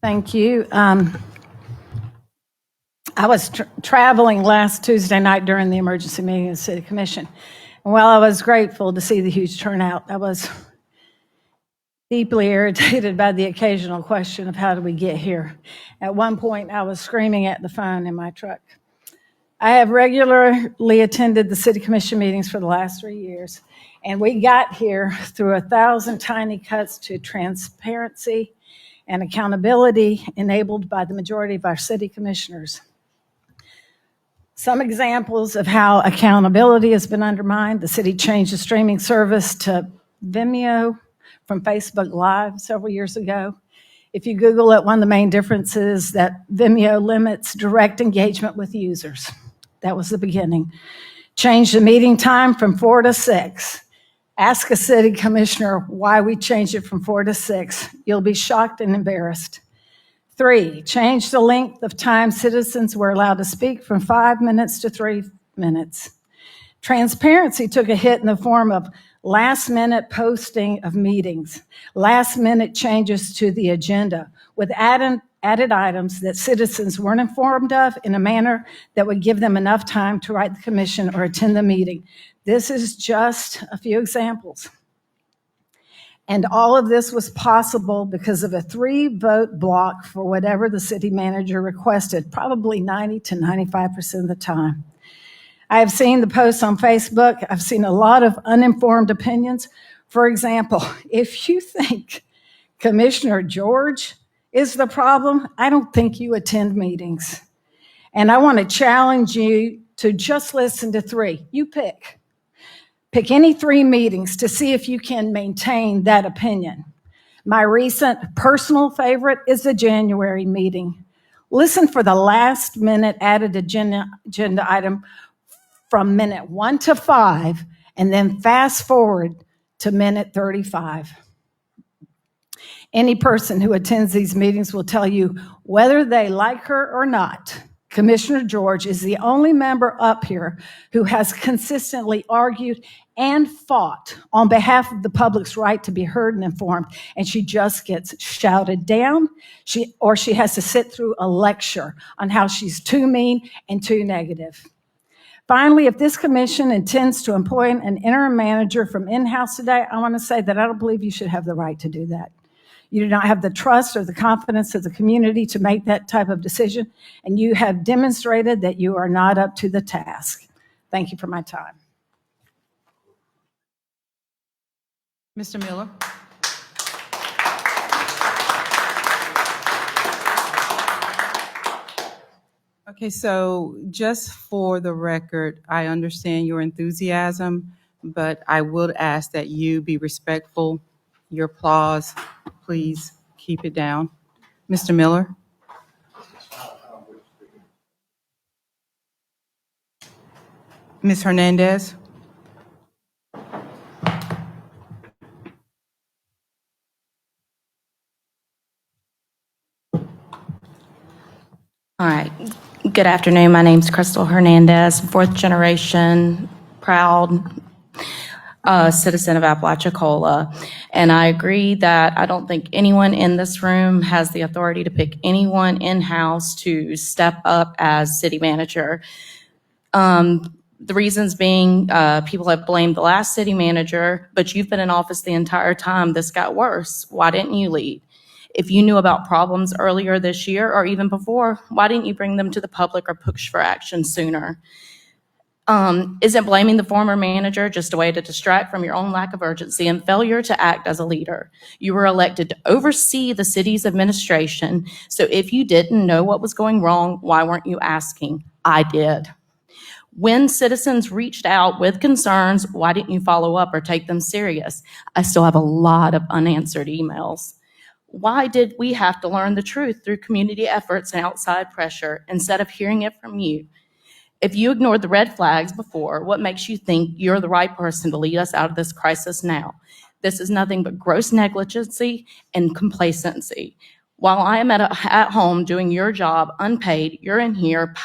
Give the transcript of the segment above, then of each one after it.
Thank you. I was traveling last Tuesday night during the emergency meeting of the City Commission. And while I was grateful to see the huge turnout, I was deeply irritated by the occasional question of how did we get here. At one point, I was screaming at the phone in my truck. I have regularly attended the City Commission meetings for the last 3 years, and we got here through 1,000 tiny cuts to transparency and accountability enabled by the majority of our city commissioners. Some examples of how accountability has been undermined: the city changed the streaming service to Vimeo from Facebook Live several years ago. If you Google it, one of the main differences is that Vimeo limits direct engagement with users. That was the beginning. Changed the meeting time from 4 to 6. Ask a city commissioner why we changed it from 4 to 6. You'll be shocked and embarrassed. 3, change the length of time citizens were allowed to speak from 5 minutes to 3 minutes. Transparency took a hit in the form of last-minute posting of meetings, last-minute changes to the agenda, with added items that citizens weren't informed of in a manner that would give them enough time to write the commission or attend the meeting. This is just a few examples. And all of this was possible because of a 3-vote block for whatever the city manager requested, probably 90 to 95% of the time. I have seen the posts on Facebook. I've seen a lot of uninformed opinions. For example, if you think Commissioner George is the problem, I don't think you attend meetings. And I want to challenge you to just listen to 3. You pick. Pick any 3 meetings to see if you can maintain that opinion. My recent personal favorite is the January meeting. Listen for the last minute added agenda item from minute 1 to 5, and then fast forward to minute 35. Any person who attends these meetings will tell you, whether they like her or not, Commissioner George is the only member up here who has consistently argued and fought on behalf of the public's right to be heard and informed, and she just gets shouted down, she has to sit through a lecture on how she's too mean and too negative. Finally, if this commission intends to employ an interim manager from in-house today, I want to say that I don't believe you should have the right to do that. You do not have the trust or the confidence of the community to make that type of decision, and you have demonstrated that you are not up to the task. Thank you for my time. Mr. Miller. Okay, so just for the record, I understand your enthusiasm, but I would ask that you be respectful. Your applause, please keep it down. Mr. Miller. Ms. Hernandez. All right. Good afternoon. My name's Crystal Hernandez, 4th generation, proud citizen of Apalachicola. And I agree that I don't think anyone in this room has the authority to pick anyone in-house to step up as city manager. The reasons being, people have blamed the last city manager, but you've been in office the entire time this got worse. Why didn't you lead? If you knew about problems earlier this year or even before, why didn't you bring them to the public or push for action sooner? Isn't blaming the former manager just a way to distract from your own lack of urgency and failure to act as a leader? You were elected to oversee the city's administration, so if you didn't know what was going wrong, why weren't you asking? I did. When citizens reached out with concerns, why didn't you follow up or take them serious? I still have a lot of unanswered emails. Why did we have to learn the truth through community efforts and outside pressure instead of hearing it from you? If you ignored the red flags before, what makes you think you're the right person to lead us out of this crisis now? This is nothing but gross negligence and complacency. While I am at home doing your job unpaid, you're in here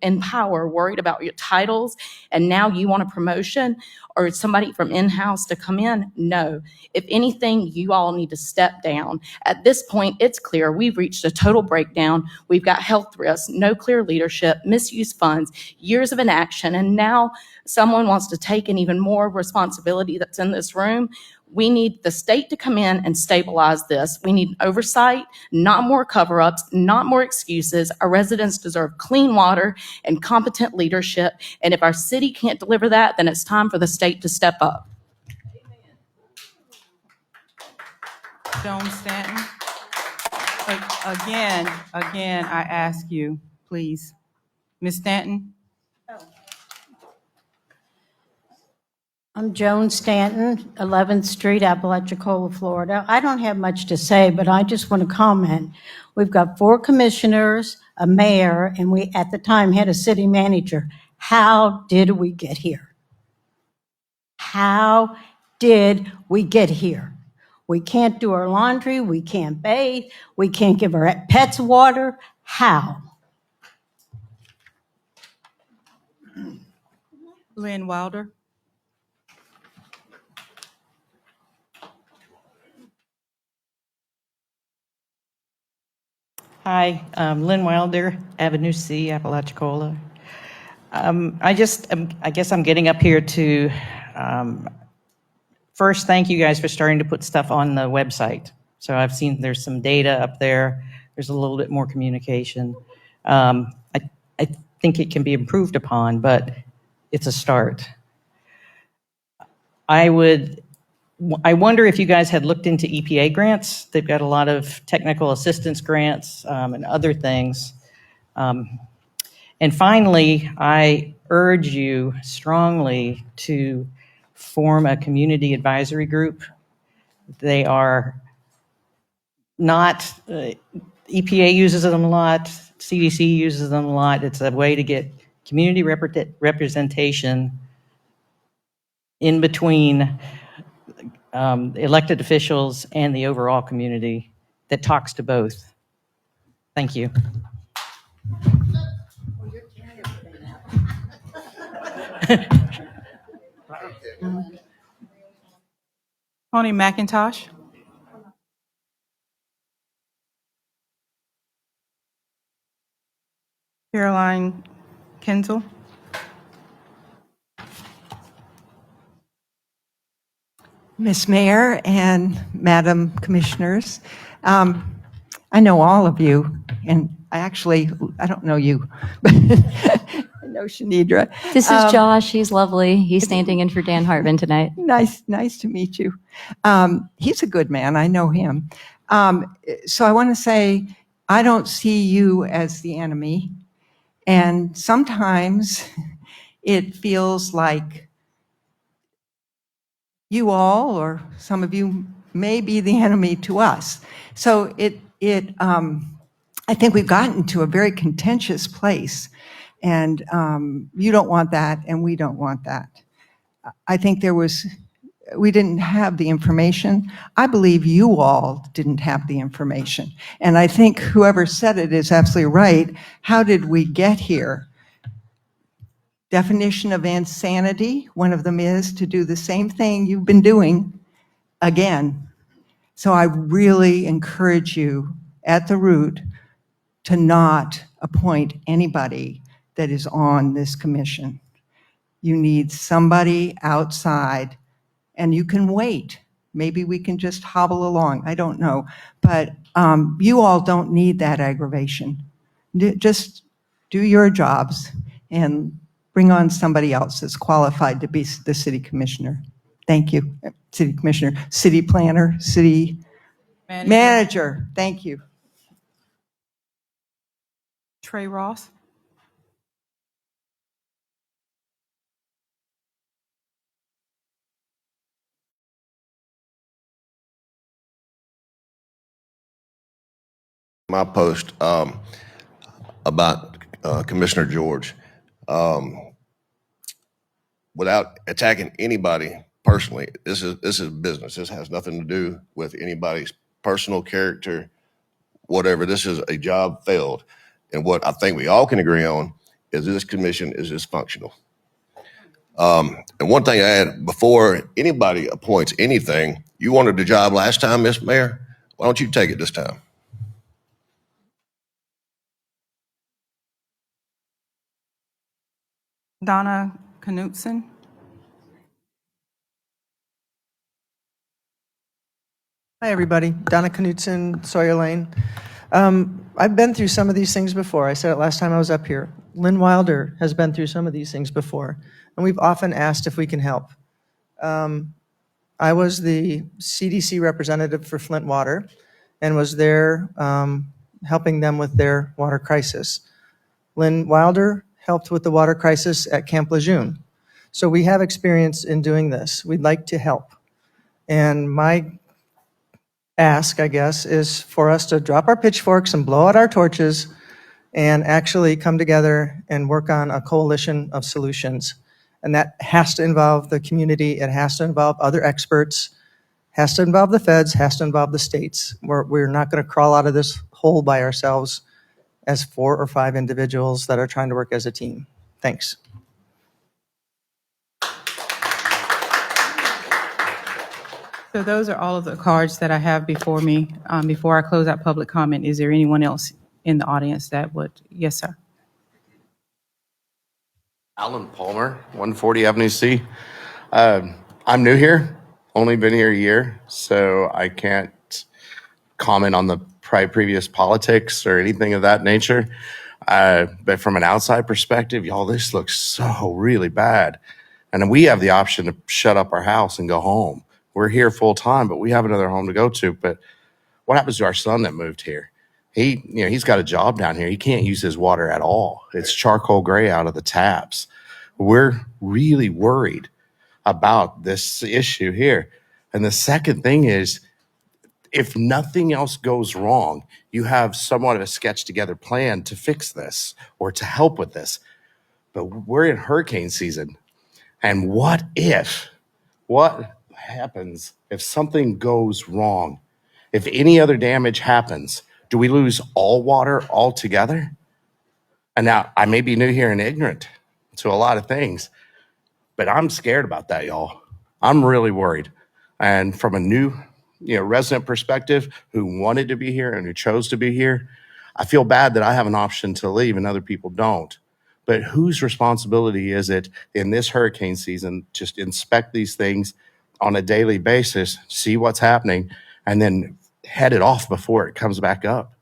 in power, worried about your titles, and now you want a promotion or somebody from in-house to come in? No. If anything, you all need to step down. At this point, it's clear we've reached a total breakdown. We've got health risks, no clear leadership, misused funds, years of inaction, and now someone wants to take an even more responsibility that's in this room. We need the state to come in and stabilize this. We need oversight, not more cover-ups, not more excuses. Our residents deserve clean water and competent leadership. And if our city can't deliver that, then it's time for the state to step up. Joan Stanton. Again, I ask you, please. Ms. Stanton? I'm Joan Stanton, 11th Street, Apalachicola, Florida. I don't have much to say, but I just want to comment. We've got 4 commissioners, a mayor, and we, at the time, had a city manager. How did we get here? How did we get here? We can't do our laundry, we can't bathe, we can't give our pets water. How? Lynn Wilder? Hi, Lynn Wilder, Avenue C, Apalachicola. I guess I'm getting up here to first thank you guys for starting to put stuff on the website. So I've seen there's some data up there. There's a little bit more communication. I think it can be improved upon, but it's a start. I wonder if you guys had looked into EPA grants. They've got a lot of technical assistance grants and other things. And finally, I urge you strongly to form a community advisory group. They are not, EPA uses them a lot, CDC uses them a lot. It's a way to get community representation in between elected officials and the overall community that talks to both. Thank you. Tony McIntosh? Caroline Kenzel? Ms. Mayor and Madam Commissioners, I know all of you, and I don't know you, but I know Shanidra. This is Josh. He's lovely. He's standing in for Dan Hartman tonight. Nice to meet you. He's a good man. I know him. So I want to say, I don't see you as the enemy, and sometimes it feels like you all, or some of you, may be the enemy to us. So I think we've gotten to a very contentious place, and you don't want that, and we don't want that. I think we didn't have the information. I believe you all didn't have the information. And I think whoever said it is absolutely right. How did we get here? Definition of insanity, one of them is to do the same thing you've been doing again. So I really encourage you at the root to not appoint anybody that is on this commission. You need somebody outside, and you can wait. Maybe we can just hobble along, I don't know. But you all don't need that aggravation. Just do your jobs and bring on somebody else that's qualified to be the city commissioner. Thank you, city commissioner, city planner, city manager. Thank you. Trey Ross? My post about Commissioner George, without attacking anybody personally, this is business. This has nothing to do with anybody's personal character, whatever. This is a job failed. And what I think we all can agree on is this commission is dysfunctional. And one thing I add, before anybody appoints anything, you wanted the job last time, Miss Mayor. Why don't you take it this time? Donna Knutson? Hi, everybody. Donna Knutson, Sawyer Lane. I've been through some of these things before. I said it last time I was up here. Lynn Wilder has been through some of these things before, and we've often asked if we can help. I was the CDC representative for Flint Water and was there helping them with their water crisis. Lynn Wilder helped with the water crisis at Camp Lejeune. So we have experience in doing this. We'd like to help. And my ask, I guess, is for us to drop our pitchforks and blow out our torches and actually come together and work on a coalition of solutions. And that has to involve the community. It has to involve other experts, has to involve the feds, has to involve the states. We're not going to crawl out of this hole by ourselves as 4 or 5 individuals that are trying to work as a team. Thanks. So those are all of the cards that I have before me. Before I close out public comment, is there anyone else in the audience that would? Yes, sir. Alan Palmer, 140 Avenue C. I'm new here, only been here a year, so I can't comment on the previous politics or anything of that nature. But from an outside perspective, y'all, this looks so really bad. And we have the option to shut up our house and go home. We're here full time, but we have another home to go to. But what happens to our son that moved here? He's got a job down here. He can't use his water at all. It's charcoal gray out of the taps. We're really worried about this issue here. And the second thing is, if nothing else goes wrong, you have somewhat of a sketched together plan to fix this or to help with this. But we're in hurricane season. And what happens if something goes wrong? If any other damage happens, do we lose all water altogether? And now I may be new here and ignorant to a lot of things, but I'm scared about that, y'all. I'm really worried. And from a new, resident perspective who wanted to be here and who chose to be here, I feel bad that I have an option to leave and other people don't. But whose responsibility is it in this hurricane season just inspect these things on a daily basis, see what's happening, and then head it off before it comes back up?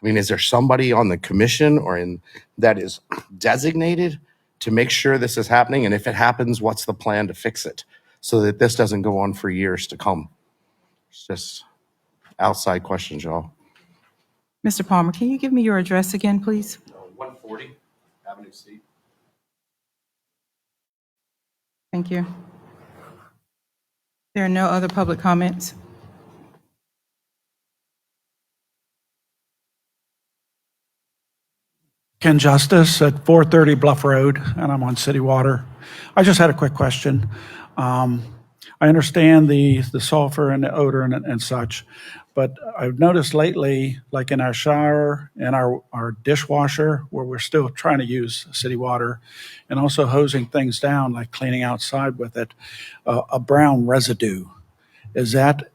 I mean, is there somebody on the commission that is designated to make sure this is happening? And if it happens, what's the plan to fix it so that this doesn't go on for years to come? It's just outside questions, y'all. Mr. Palmer, can you give me your address again, please? 140 Avenue C. Thank you. There are no other public comments. Ken Justice at 430 Bluff Road, and I'm on City Water. I just had a quick question. I understand the sulfur and the odor and such, but I've noticed lately, like in our shower and our dishwasher, where we're still trying to use city water, and also hosing things down, like cleaning outside with it, a brown residue. Is that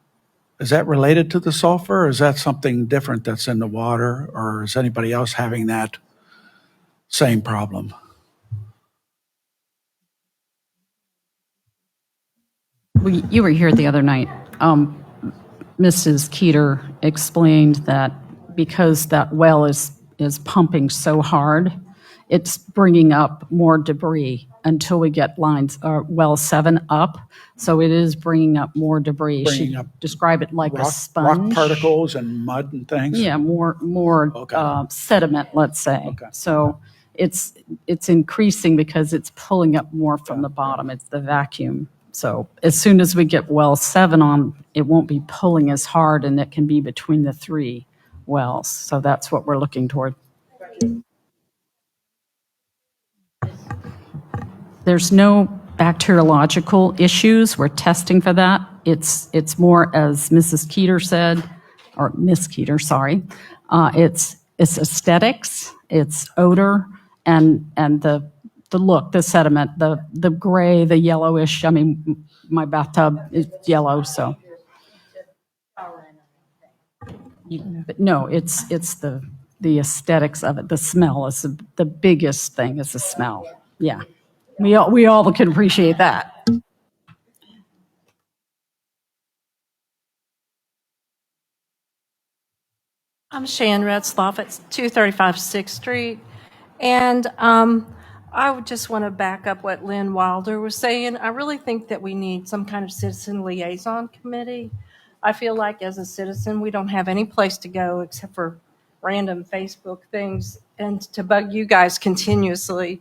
related to the sulfur, or is that something different that's in the water, or is anybody else having that same problem? You were here the other night. Mrs. Keeter explained that because that well is pumping so hard, it's bringing up more debris until we get well 7 up. So it is bringing up more debris. Bringing She up described it like a sponge. Rock particles and mud and things? Yeah, more Okay. sediment, let's say. Okay. So it's increasing because it's pulling up more from the bottom. It's the vacuum. So as soon as we get well 7 on, it won't be pulling as hard, and it can be between the 3 wells. So that's what we're looking toward. There's no bacteriological issues. We're testing for that. It's more, as Mrs. Keeter said, or Miss Keeter, sorry, It's aesthetics, it's odor, and the look, the sediment, the gray, the yellowish. I mean, my bathtub is yellow, so. But no, it's the aesthetics of it. The smell is the biggest thing. Is the smell. Yeah, we all can appreciate that. I'm Shan Retzloff at 235 6th Street. And I would just want to back up what Lynn Wilder was saying. I really think that we need some kind of citizen liaison committee. I feel like as a citizen, we don't have any place to go except for random Facebook things and to bug you guys continuously,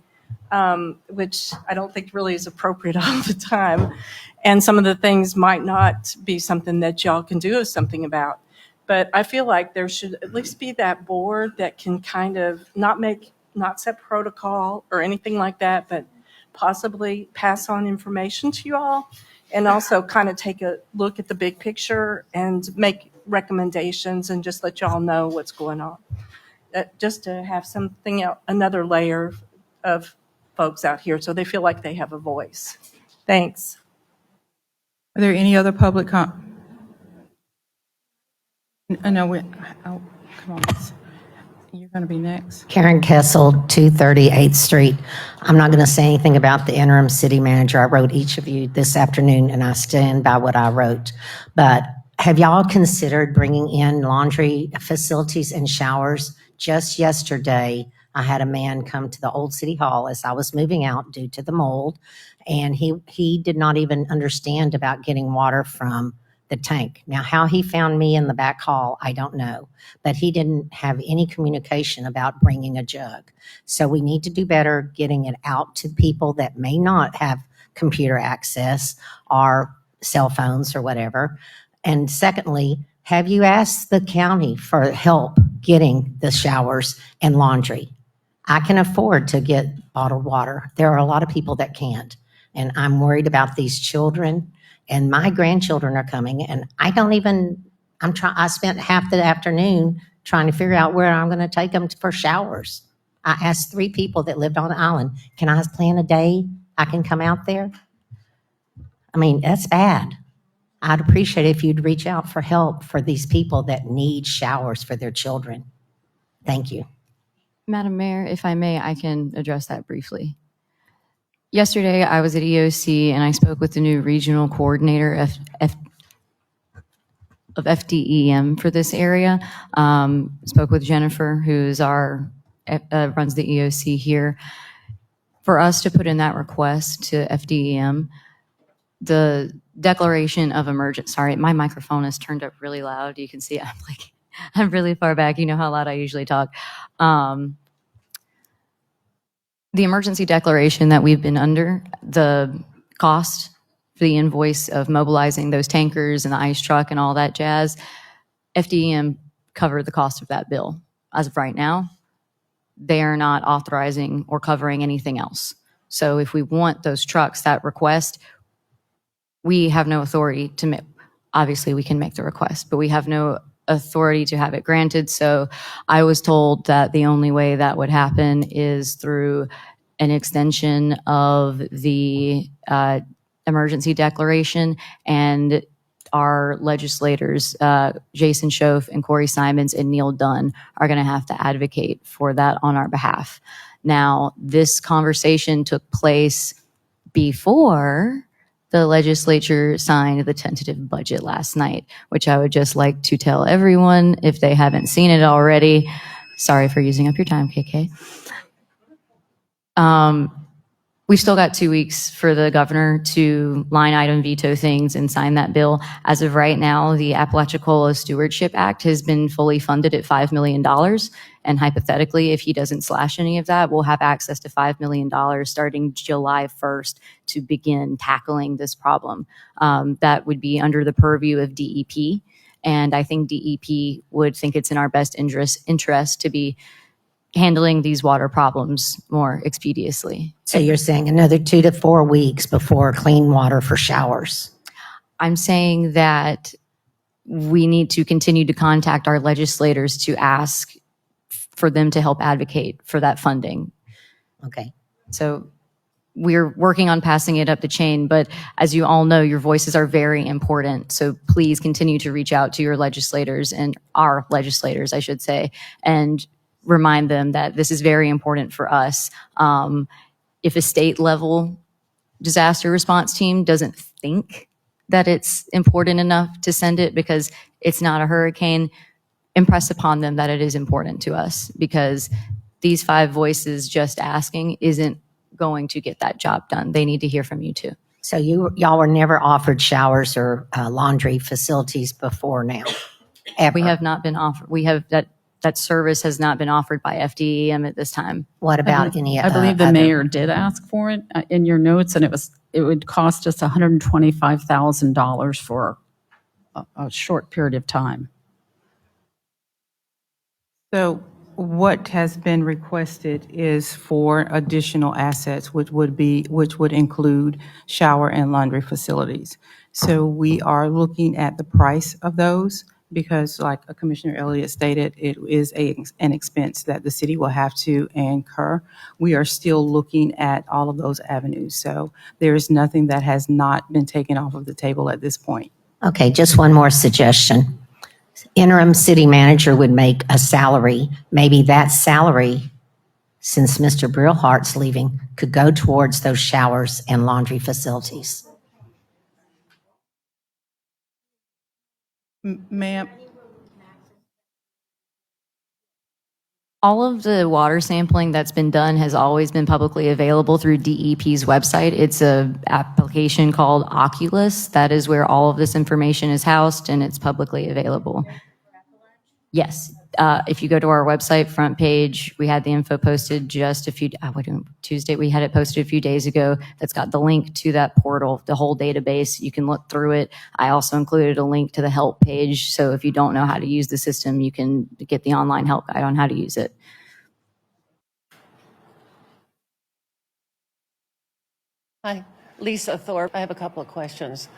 which I don't think really is appropriate all the time. And some of the things might not be something that y'all can do something about. But I feel like there should at least be that board that can kind of not set protocol or anything like that, but possibly pass on information to you all and also kind of take a look at the big picture and make recommendations and just let y'all know what's going on. Just to have something else, another layer of folks out here so they feel like they have a voice. Thanks. Are there any other public no, oh, come on. You're going to be next. Karen Kessel, 230 8th Street. I'm not going to say anything about the interim city manager. I wrote each of you this afternoon, and I stand by what I wrote. But have y'all considered bringing in laundry facilities and showers? Just yesterday, I had a man come to the old city hall as I was moving out due to the mold, and he did not even understand about getting water from the tank. Now, how he found me in the back hall, I don't know, but he didn't have any communication about bringing a jug. So we need to do better getting it out to people that may not have computer access or cell phones or whatever. And secondly, have you asked the county for help getting the showers and laundry? I can afford to get bottled water. There are a lot of people that can't. And I'm worried about these children. And my grandchildren are coming, and I spent half the afternoon trying to figure out where I'm going to take them for showers. I asked 3 people that lived on the island, can I plan a day I can come out there? I mean, that's bad. I'd appreciate it if you'd reach out for help for these people that need showers for their children. Thank you. Madam Mayor, if I may, I can address that briefly. Yesterday, I was at EOC and I spoke with the new regional coordinator of FDEM for this area. Spoke with Jennifer, who's runs the EOC here. For us to put in that request to FDEM, the declaration of emergency. Sorry, my microphone is turned up really loud. You can see I'm really far back. You know how loud I usually talk. The emergency declaration that we've been under, the cost for the invoice of mobilizing those tankers and the ice truck and all that jazz, FDEM covered the cost of that bill. As of right now, they are not authorizing or covering anything else. So if we want those trucks, that request, we have no authority to make. Obviously, we can make the request, but we have no authority to have it granted. So I was told that the only way that would happen is through an extension of the emergency declaration, and our legislators, Jason Schoaf and Corey Simons and Neil Dunn, are going to have to advocate for that on our behalf. Now, this conversation took place before the legislature signed the tentative budget last night, which I would just like to tell everyone if they haven't seen it already. Sorry for using up your time, KK. We've still got 2 weeks for the governor to line item veto things and sign that bill. As of right now, the Apalachicola Stewardship Act has been fully funded at $5 million. And hypothetically, if he doesn't slash any of that, we'll have access to $5 million starting July 1st to begin tackling this problem. That would be under the purview of DEP. And I think DEP would think it's in our best interest to be handling these water problems more expeditiously. So you're saying another 2 to 4 weeks before clean water for showers? I'm saying that we need to continue to contact our legislators to ask for them to help advocate for that funding. Okay. So we're working on passing it up the chain, but as you all know, your voices are very important. So please continue to reach out to your legislators, and our legislators, I should say, and remind them that this is very important for us. If a state level disaster response team doesn't think that it's important enough to send it because it's not a hurricane, impress upon them that it is important to us, because these 5 voices just asking isn't going to get that job done. They need to hear from you too. So y'all were never offered showers or laundry facilities before now? Ever? We have not been offered, we have, that service has not been offered by FDEM at this time. What about any I believe the other- mayor did ask for it in your notes, and it would cost us $125,000 for a short period of time. So what has been requested is for additional assets, which would include shower and laundry facilities. So we are looking at the price of those because, like Commissioner Elliott stated, it is an expense that the city will have to incur. We are still looking at all of those avenues. So there is nothing that has not been taken off of the table at this point. Okay, just one more suggestion. Interim city manager would make a salary. Maybe that salary, since Mr. Brillhart's leaving, could go towards those showers and laundry facilities. Ma'am, All of the water sampling that's been done has always been publicly available through DEP's website. It's an application called Oculus. That is where all of this information is housed, and it's publicly available. Yes. If you go to our website front page, we had the info posted just Tuesday. We had it posted a few days ago. That's got the link to that portal, the whole database. You can look through it. I also included a link to the help page. So if you don't know how to use the system, you can get the online help guide on how to use it. Hi, Lisa Thorpe. I have a couple of questions.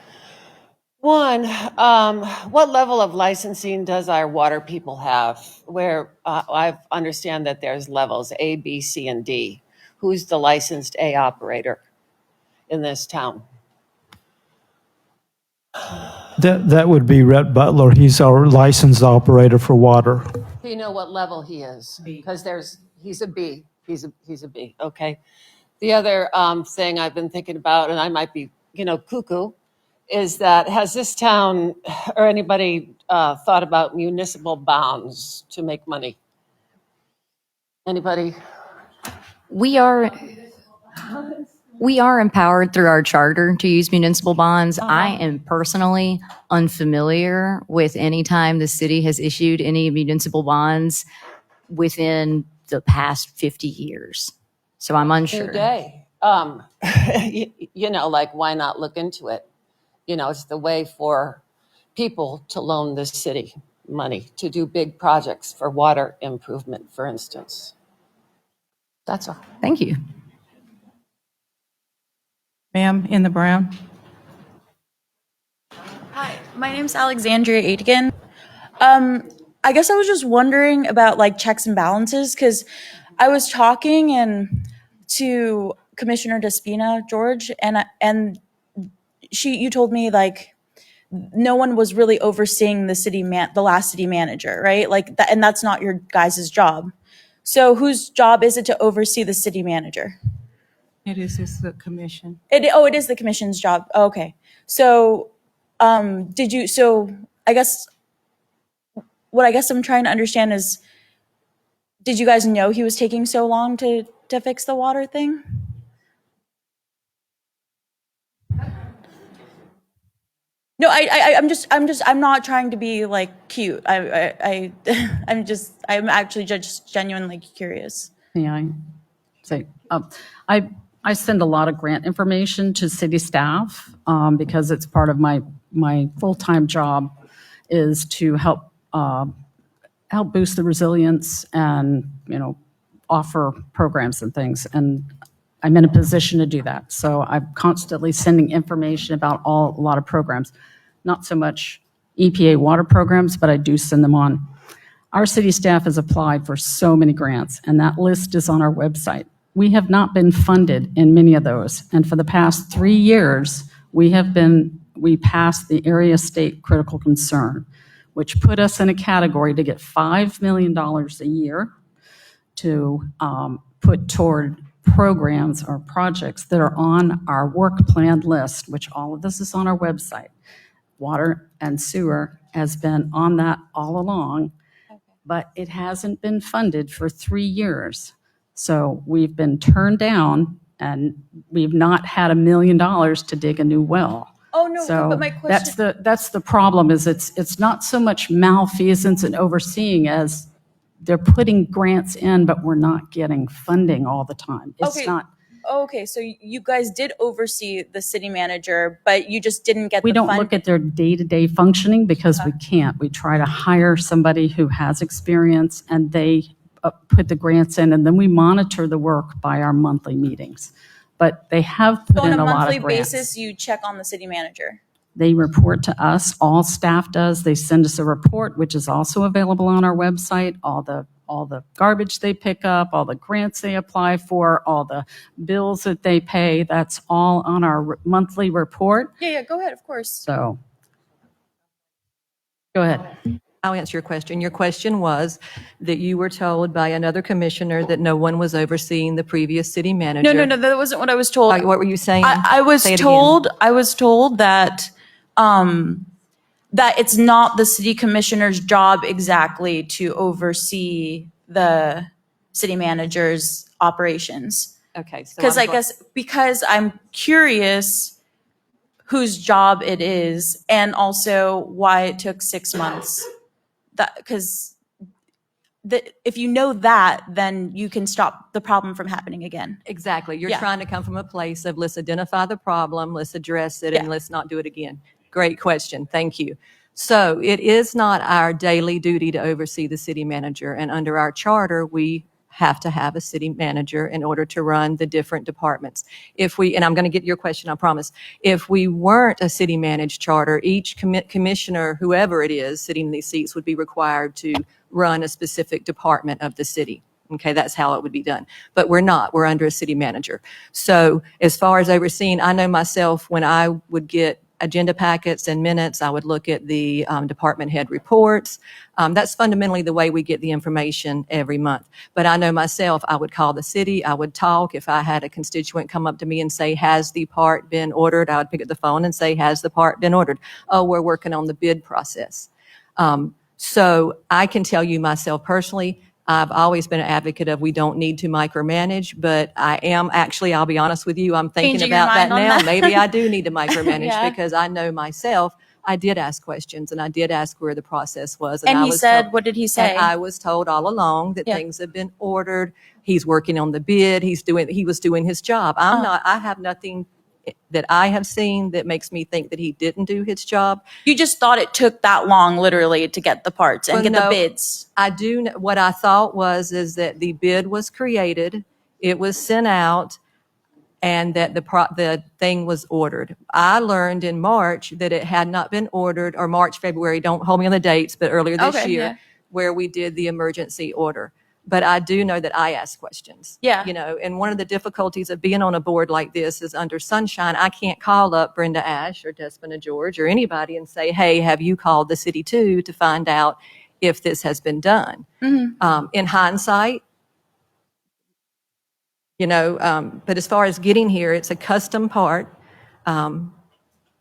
One, what level of licensing does our water people have? Where I understand that there's levels A, B, C, and D. Who's the licensed A operator in this town? That would be Rhett Butler. He's our licensed operator for water. Do you know what level he is? Because he's a B. He's a B. Okay. The other thing I've been thinking about, and I might be, cuckoo, is that has this town or anybody thought about municipal bonds to make money? Anybody? We are empowered through our charter to use municipal bonds. I am personally unfamiliar with any time the city has issued any municipal bonds within the past 50 years. So I'm unsure. New day. Like, why not look into it? It's the way for people to loan the city money to do big projects for water improvement, for instance. That's all. Thank you. ma'am, in the brown. Hi, my name's Alexandria Aitken. I guess I was just wondering about like checks and balances because I was talking to Commissioner Despina, George, and you told me like no one was really overseeing the last city manager, right? Like that, and that's not your guys' job. So whose job is it to oversee the city manager? It's the commission. It is the commission's job. Oh, okay. So, I guess what I'm trying to understand is, did you guys know he was taking so long to fix the water thing? No, I'm not trying to be like cute. I'm actually just genuinely curious. Yeah, I say, I send a lot of grant information to city staff because it's part of my full-time job is to help boost the resilience and, offer programs and things. And I'm in a position to do that. So I'm constantly sending information about a lot of programs, not so much EPA water programs, but I do send them on. Our city staff has applied for so many grants, and that list is on our website. We have not been funded in many of those, and for the past 3 years, we passed the area state critical concern, which put us in a category to get $5 million a year to put toward programs or projects that are on our work plan list, which all of this is on our website. Water and sewer has been on that all along, but it hasn't been funded for 3 years. So we've been turned down, and we've not had $1 million to dig a new well. Oh, no, So but my question. that's the problem, is it's not so much malfeasance and overseeing as they're putting grants in, but we're not getting funding all the time. It's Okay. not. Okay, so you guys did oversee the city manager, but you just didn't get We the don't fund. look at their day-to-day functioning because we can't. We try to hire somebody who has experience, and they put the grants in, and then we monitor the work by our monthly meetings. But they have put So on in a a lot monthly of grants. basis, you check on the city manager. They report to us, all staff does. They send us a report, which is also available on our website, all the garbage they pick up, all the grants they apply for, all the bills that they pay. That's all on our monthly report. Yeah, go ahead, of course. So, go ahead. I'll answer your question. Your question was that you were told by another commissioner that no one was overseeing the previous city manager. No, that wasn't what I was told. What were you saying? I was Say it told. again. I was told that that it's not the city commissioner's job exactly to oversee the city manager's operations. Okay. So Because I'm I gl- guess because I'm curious whose job it is, and also why it took 6 months. That because if you know that, then you can stop the problem from happening again. Exactly. You're Yeah. trying to come from a place of let's identify the problem, let's address it, Yeah. and let's not do it again. Great question. Thank you. So it is not our daily duty to oversee the city manager. And under our charter, we have to have a city manager in order to run the different departments. And I'm going to get your question, I promise. If we weren't a city managed charter, each commissioner, whoever it is sitting in these seats, would be required to run a specific department of the city. Okay, that's how it would be done. But we're not. We're under a city manager. So as far as overseeing, I know myself when I would get agenda packets and minutes, I would look at the department head reports. That's fundamentally the way we get the information every month. But I know myself, I would call the city, I would talk. If I had a constituent come up to me and say, has the part been ordered? I would pick up the phone and say, has the part been ordered? Oh, we're working on the bid process. So I can tell you myself personally, I've always been an advocate of we don't need to micromanage, but I am actually, I'll be honest with you, I'm thinking Changing your about that mind on now. that? Maybe I do need to micromanage Yeah. because I know myself, I did ask questions and I did ask where the process was. And I he was said, told- what did he say? And I was told all along that Yeah. things have been ordered. He's working on the bid. He was doing his job. I have nothing that I have seen that makes me think that he didn't do his job. You just thought it took that long, literally, to get the parts and Well, get the no, bids. I do. What I thought is that the bid was created, it was sent out, and that the thing was ordered. I learned in March that it had not been ordered, or March, February. Don't hold me on the dates, but earlier this Okay, year, yeah. where we did the emergency order. But I do know that I ask questions. Yeah. You know, and one of the difficulties of being on a board like this is under sunshine, I can't call up Brenda Ash or Despina George or anybody and say, hey, have you called the city too to find out if this has been done? In hindsight, but as far as getting here, it's a custom part.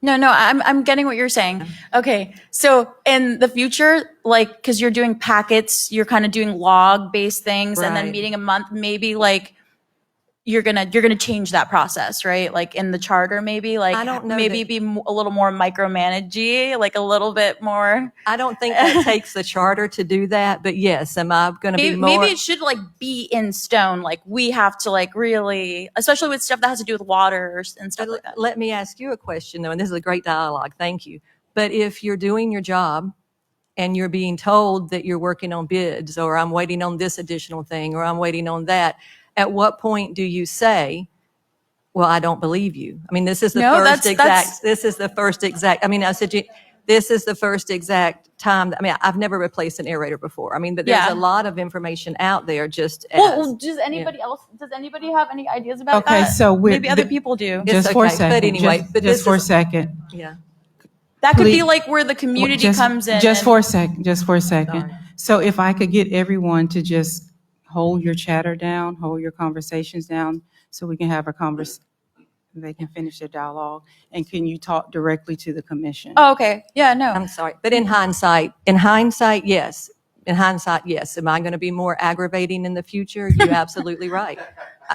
No, I'm getting what you're saying. Okay, so in the future, like, because you're doing packets, you're kind of doing log-based things, and then Right. meeting a month, maybe like you're gonna change that process, right? Like in the charter, maybe like I don't know maybe that- be a little more micromanagey, like a little bit more. I don't think that takes the charter to do that, but yes, am I going to be more? Maybe it should like be in stone. Like we have to like really, especially with stuff that has to do with water and stuff like that. Let me ask you a question, though, and this is a great dialogue. Thank you. But if you're doing your job and you're being told that you're working on bids, or I'm waiting on this additional thing, or I'm waiting on that, at what point do you say, well, I don't believe you? I mean, this is the No, first that's- this is the first exact, I mean, I said, this is the first exact time. I mean, I've never replaced an aerator before. I mean, but there's Yeah. a lot of information out there just as. Well, does anybody else? Does anybody have any ideas about Okay, that? so we're. Maybe other people do. It's Just for a okay, but second. anyway, but Just this for a is- second. Yeah. That could be Please- like where the community Just- comes in. Just and- for a second, just for a second. Sorry. So if I could get everyone to just hold your chatter down, hold your conversations down, so we can have a they can finish their dialogue, and can you talk directly to the commission? Oh, okay. Yeah, no. I'm sorry, but in hindsight, yes. In hindsight, yes. Am I going to be more aggravating in the future? You're absolutely right.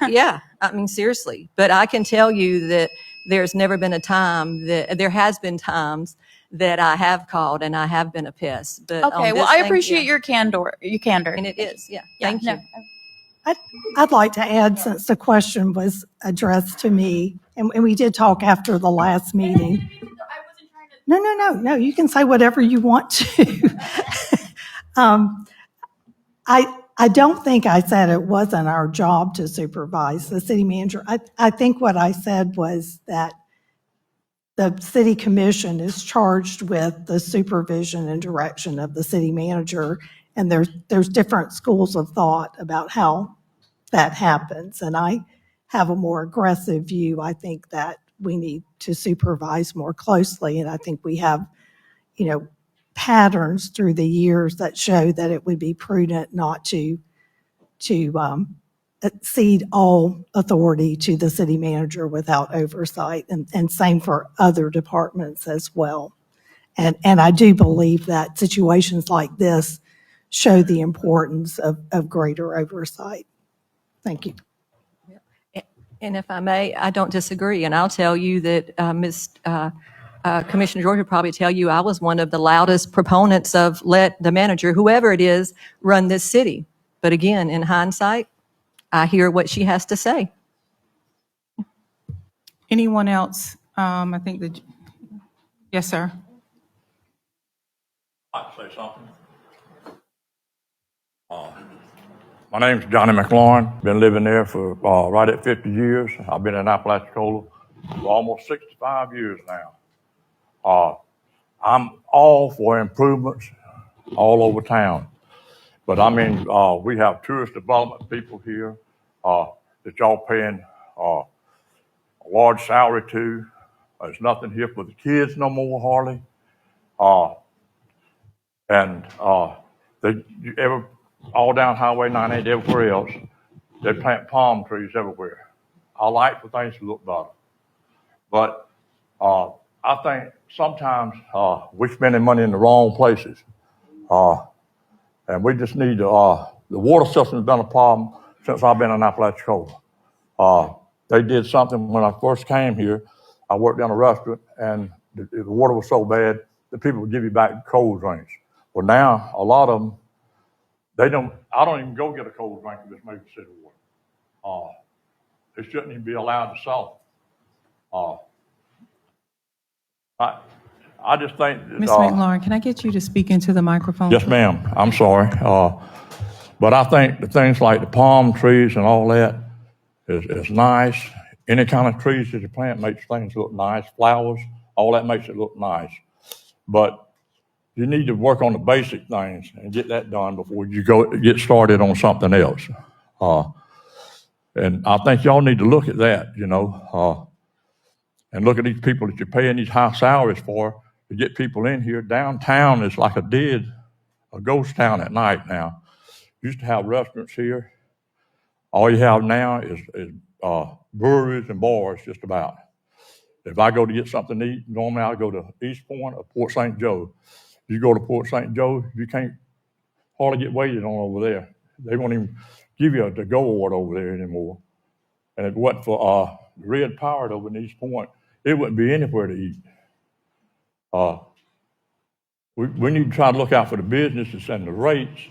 Yeah, I mean, seriously. But I can tell you that there's never been a time there has been times that I have called and I have been a pest. But on Okay. Well, this I thing, appreciate yeah. your candor. Your candor. And it is, yeah. Yeah, Thank no. you. I'd like to add, since the question was addressed to me, and we did talk after the last meeting. No, you can say whatever you want to. I don't think I said it wasn't our job to supervise the city manager. I think what I said was that the city commission is charged with the supervision and direction of the city manager, and there's different schools of thought about how that happens. And I have a more aggressive view. I think that we need to supervise more closely, and I think we have, patterns through the years that show that it would be prudent not to cede all authority to the city manager without oversight, and same for other departments as well. And I do believe that situations like this show the importance of greater oversight. Thank you. And if I may, I don't disagree. And I'll tell you that Commissioner George would probably tell you I was one of the loudest proponents of let the manager, whoever it is, run this city. But again, in hindsight, I hear what she has to say. Anyone else? I think that, yes, sir. I'd say something. My name's Johnny McLaurin. Been living there for right at 50 years. I've been in Apalachicola for almost 65 years now. I'm all for improvements all over town. But I mean, we have tourist development people here that y'all paying a large salary to. There's nothing here for the kids no more, hardly. All down Highway 98, everywhere else, they plant palm trees everywhere. I like for things to look better. But I think sometimes we're spending money in the wrong places. And we just need the water system's been a problem since I've been in Apalachicola. They did something when I first came here. I worked in a restaurant, and the water was so bad that people would give you back cold drinks. Well, now a lot of them, I don't even go get a cold drink if it's made with city water. They shouldn't even be allowed to sell them. I just think that, Ms. McLaurin, can I get you to speak into the microphone? Yes, ma'am. I'm sorry. But I think the things like the palm trees and all that is nice. Any kind of trees that you plant makes things look nice. Flowers, all that makes it look nice. But you need to work on the basic things and get that done before you get started on something else. And I think y'all need to look at that, and look at these people that you're paying these high salaries for to get people in here. Downtown is like a ghost town at night now. Used to have restaurants here. All you have now is breweries and bars, just about. If I go to get something to eat, normally I go to East Point or Port St. Joe. You go to Port St. Joe, you can't hardly get waited on over there. They won't even give you a to-go order over there anymore. And if it wasn't for the red power over in East Point, it wouldn't be anywhere to eat. We need to try to look out for the businesses and the rates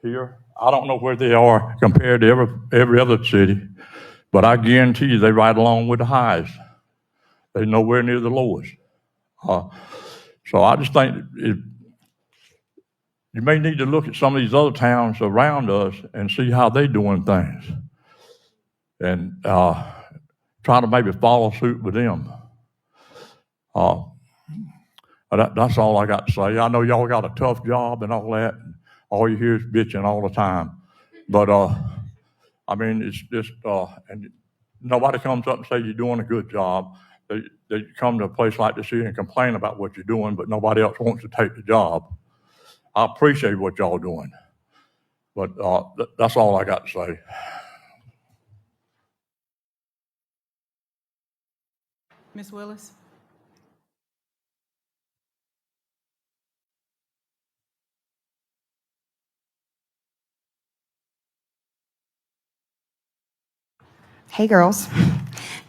here. I don't know where they are compared to every other city, but I guarantee you they ride along with the highs. They're nowhere near the lowest. So I just think you may need to look at some of these other towns around us and see how they're doing things, and try to maybe follow suit with them. That's all I got to say. I know y'all got a tough job and all that, and all you hear is bitching all the time. But, I mean, it's just, and nobody comes up and say you're doing a good job. They come to a place like this here and complain about what you're doing, but nobody else wants to take the job. I appreciate what y'all doing, but that's all I got to say. Ms. Willis? Hey, girls.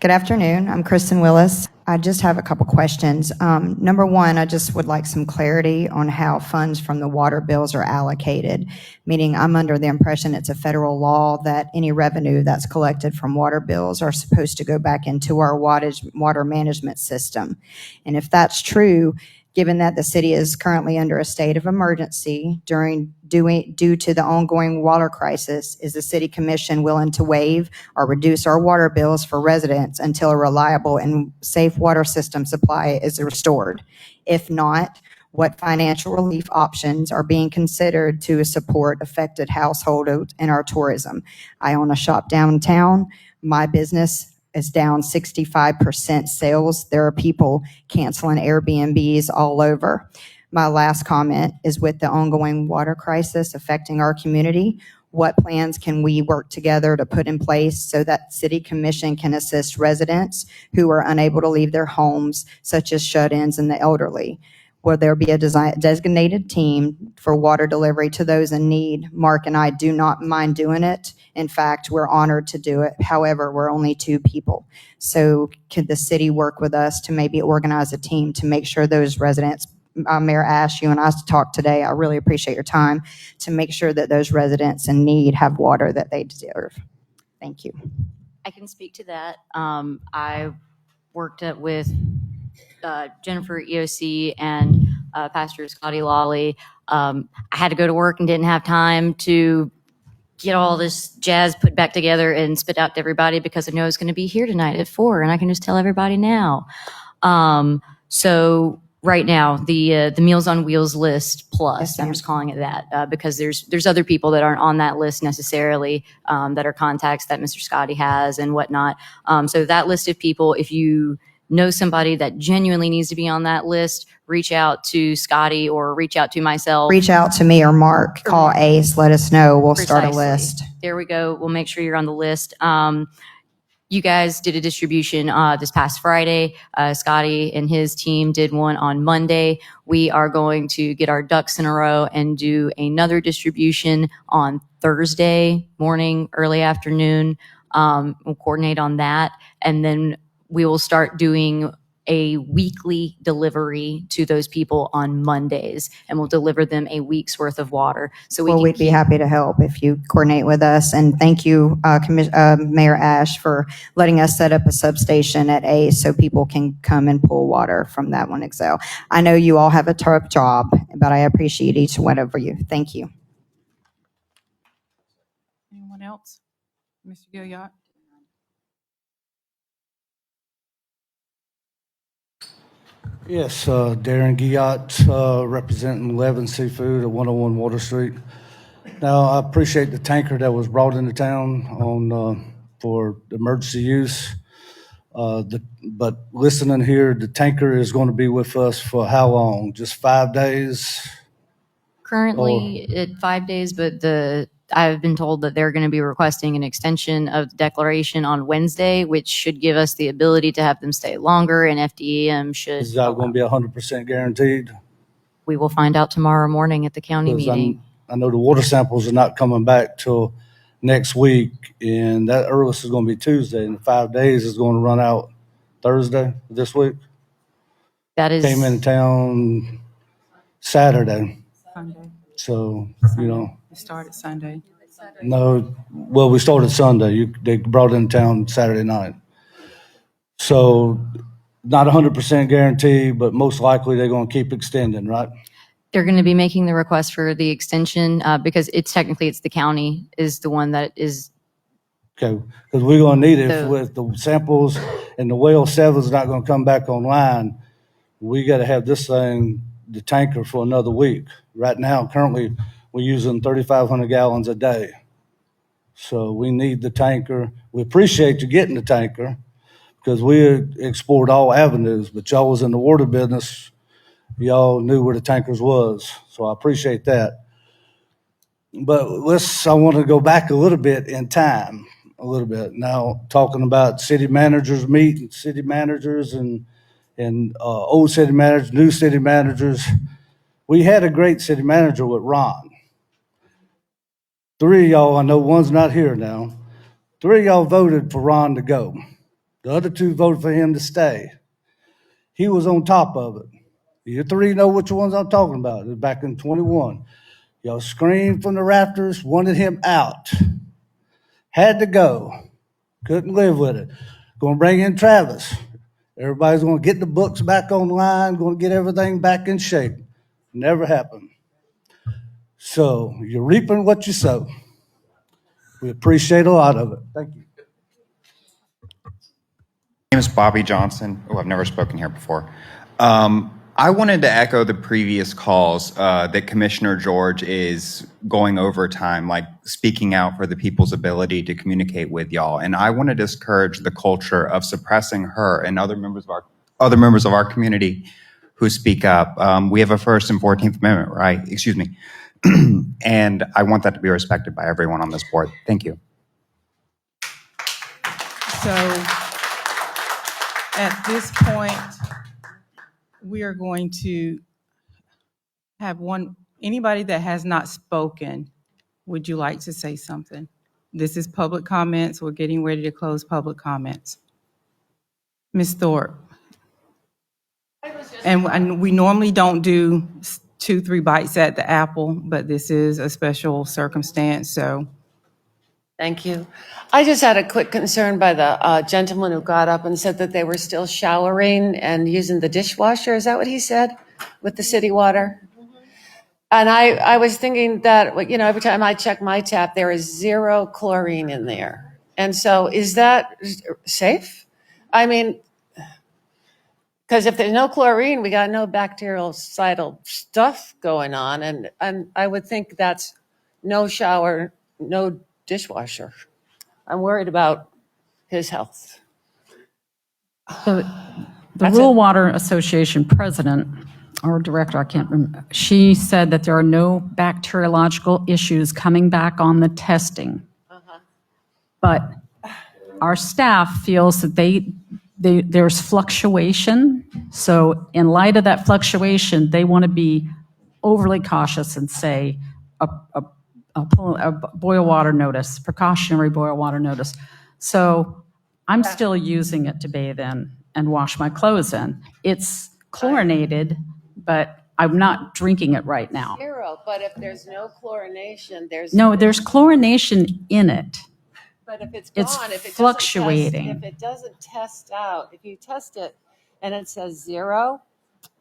Good afternoon. I'm Kristen Willis. I just have a couple questions. Number one, I just would like some clarity on how funds from the water bills are allocated, meaning I'm under the impression it's a federal law that any revenue that's collected from water bills are supposed to go back into our water management system. And if that's true, given that the city is currently under a state of emergency due to the ongoing water crisis, is the city commission willing to waive or reduce our water bills for residents until a reliable and safe water system supply is restored? If not, what financial relief options are being considered to support affected households in our tourism? I own a shop downtown. My business is down 65% sales. There are people canceling Airbnbs all over. My last comment is with the ongoing water crisis affecting our community, what plans can we work together to put in place so that City Commission can assist residents who are unable to leave their homes, such as shut-ins and the elderly? Will there be a designated team for water delivery to those in need? Mark and I do not mind doing it. In fact, we're honored to do it. However, we're only 2 people. So could the city work with us to maybe organize a team to make sure those residents, Mayor Ash, you and I talked today, I really appreciate your time, to make sure that those residents in need have water that they deserve. Thank you. I can speak to that. I worked with Jennifer EOC and Pastor Scotty Lawley. I had to go to work and didn't have time to get all this jazz put back together and spit out to everybody because I know it's going to be here tonight at 4, and I can just tell everybody now. So right now, the Meals on Wheels list plus, Yes, I'm just calling it that because there's other people that aren't on that list necessarily that are contacts that Mr. Scotty has and whatnot. So that list of people, if you know somebody that genuinely needs to be on that list, reach out to Scotty or reach out to myself. Reach out to me or Mark. Call Ace. Let us know. We'll start a Precisely. list. There we go. We'll make sure you're on the list. You guys did a distribution this past Friday. Scotty and his team did one on Monday. We are going to get our ducks in a row and do another distribution on Thursday morning, early afternoon. We'll coordinate on that. And then we will start doing a weekly delivery to those people on Mondays, and we'll deliver them a week's worth of water. So We'd be happy to help if you coordinate with us. And thank you, Mayor Ash, for letting us set up a substation at Ace so people can come and pull water from that one Excel. I know you all have a tough job, but I appreciate each one of you. Thank you. Anyone else? Mr. Gilliard? Yes, Darren Guyot, representing Levin Seafood at 101 Water Street. Now, I appreciate the tanker that was brought into town on for emergency use. But listening here, the tanker is going to be with us for how long? Just 5 days? currently at 5 days, but I've been told that they're going to be requesting an extension of the declaration on Wednesday, which should give us the ability to have them stay longer, and FDEM should. Is that going to be 100% guaranteed? We will find out tomorrow morning at the county meeting. I know the water samples are not coming back till next week, and that earliest is going to be Tuesday, and 5 days is going to run out Thursday this week. That is. Came in town Saturday. Sunday. So, you know. It started Sunday. No, well, we started Sunday. They brought in town Saturday night. So, not 100% guaranteed, but most likely they're going to keep extending, right? They're going to be making the request for the extension because it's the county is the one that is. Okay, because we're going to need it with the samples and the well 7's not going to come back online. We got to have this thing, the tanker, for another week. Right now, currently, we're using 3,500 gallons a day. So we need the tanker. We appreciate you getting the tanker because we explored all avenues, but y'all was in the water business. Y'all knew where the tankers was. So I appreciate that. But I want to go back a little bit in time, a little bit. Now, talking about city managers meeting, city managers and old city managers, new city managers. We had a great city manager with Ron. 3 of y'all, I know one's not here now, 3 of y'all voted for Ron to go. The other 2 voted for him to stay. He was on top of it. You 3 know which ones I'm talking about. It was back in 21. Y'all screamed from the rafters, wanted him out. Had to go. Couldn't live with it. Going to bring in Travis. Everybody's going to get the books back online, going to get everything back in shape. Never happened. So you're reaping what you sow. We appreciate a lot of it. Thank you. My name is Bobby Johnson. Oh, I've never spoken here before. I wanted to echo the previous calls that Commissioner George is going over time, like speaking out for the people's ability to communicate with y'all. And I want to discourage the culture of suppressing her and other members of our community who speak up. We have a First and 14th Amendment, right? Excuse me. And I want that to be respected by everyone on this board. Thank you. So at this point, we are going to have anybody that has not spoken, would you like to say something? This is public comments. We're getting ready to close public comments. Ms. Thorpe. And we normally don't do 2-3 bites at the apple, but this is a special circumstance, so. Thank you. I just had a quick concern by the gentleman who got up and said that they were still showering and using the dishwasher. Is that what he said with the city water? And I was thinking that, you know, every time I check my tap, there is 0 chlorine in there. And so is that safe? I mean, because if there's no chlorine, we got no bactericidal stuff going on. And I would think that's no shower, no dishwasher. I'm worried about his health. The Rural Water Association president or director, I can't remember, she said that there are no bacteriological issues coming back on the testing. But our staff feels that there's fluctuation. So in light of that fluctuation, they want to be overly cautious and say a boil water notice, precautionary boil water notice. So I'm still using it to bathe in and wash my clothes in. It's chlorinated, but I'm not drinking it right now. 0, but if there's no chlorination, there's There's chlorination in it. But if it's It's gone, if it fluctuating. if it doesn't test out, if you test it and it says 0.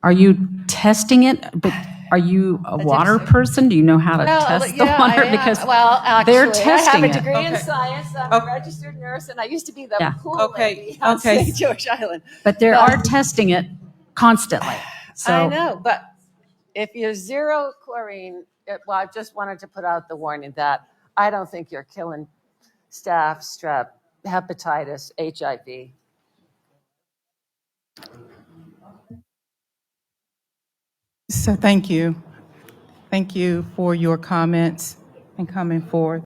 Are you testing it? But are you a water person? Do you know how to test the water? Because they're testing I have a it. degree in science. I'm a registered nurse, and I used to be the pool lady on Okay. St. George Island. But they are testing it constantly. So I know, but if you're 0 chlorine, well, I just wanted to put out the warning that I don't think you're killing staph, strep, hepatitis, HIV. So thank you. Thank you for your comments and coming forth.